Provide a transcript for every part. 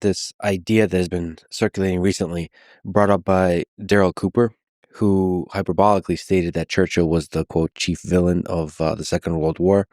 this idea that has been circulating recently, brought up by Darryl Cooper, who hyperbolically stated that Churchill was the, quote, chief villain of the Second World War.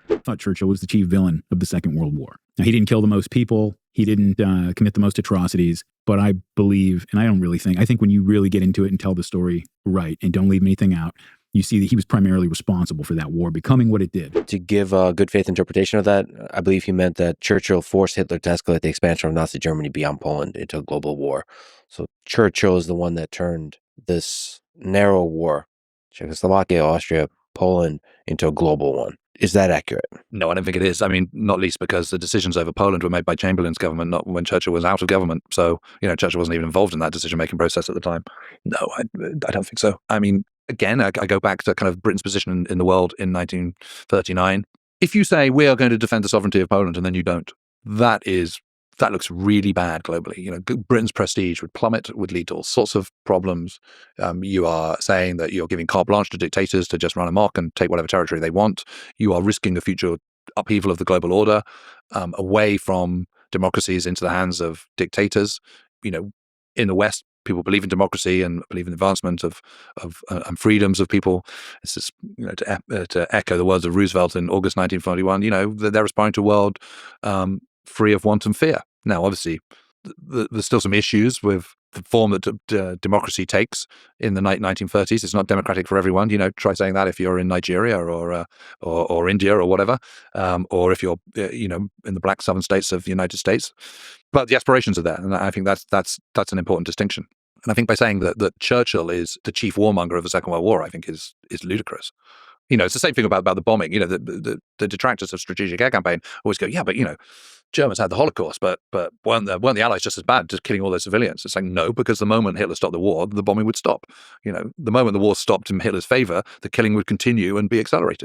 I thought Churchill was the chief villain of the Second World War. Now, he didn't kill the most people. He didn't commit the most atrocities. But I believe, and I think when you really get into it and tell the story right and don't leave anything out, you see that he was primarily responsible for that war becoming what it did. To give a good faith interpretation of that, I believe he meant that Churchill forced Hitler to escalate the expansion of Nazi Germany beyond Poland into a global war. So Churchill is the one that turned this narrow war, Czechoslovakia, Austria, Poland, into a global one. Is that accurate? No, I don't think it is. I mean, not least because the decisions over Poland were made by Chamberlain's government, not when Churchill was out of government. So, Churchill wasn't even involved in that decision-making process at the time. No, I don't think so. I mean, again, I go back to kind of Britain's position in the world in 1939. If you say, we are going to defend the sovereignty of Poland, and then you don't, that looks really bad globally. Britain's prestige would plummet, would lead to all sorts of problems. You are saying that you're giving carte blanche to dictators to just run amok and take whatever territory they want. You are risking a future upheaval of the global order away from democracies into the hands of dictators. In the West, people believe in democracy and believe in the advancement of freedoms of people. This is, to echo the words of Roosevelt in August 1941. They're aspiring to a world free of want and fear. Now, obviously, there's still some issues with the form that democracy takes in the 1930s. It's not democratic for everyone. Try saying that if you're in Nigeria or India or whatever, or if you're in the black southern states of the United States. But the aspirations are there, and I think that's an important distinction. And I think by saying that Churchill is the chief warmonger of the Second World War, I think is ludicrous. It's the same thing about the bombing. The detractors of strategic air campaign always go, yeah, but Germans had the Holocaust, but weren't the Allies just as bad, just killing all those civilians? It's like, no, because the moment Hitler stopped the war, the bombing would stop. The moment the war stopped in Hitler's favor, the killing would continue and be accelerated.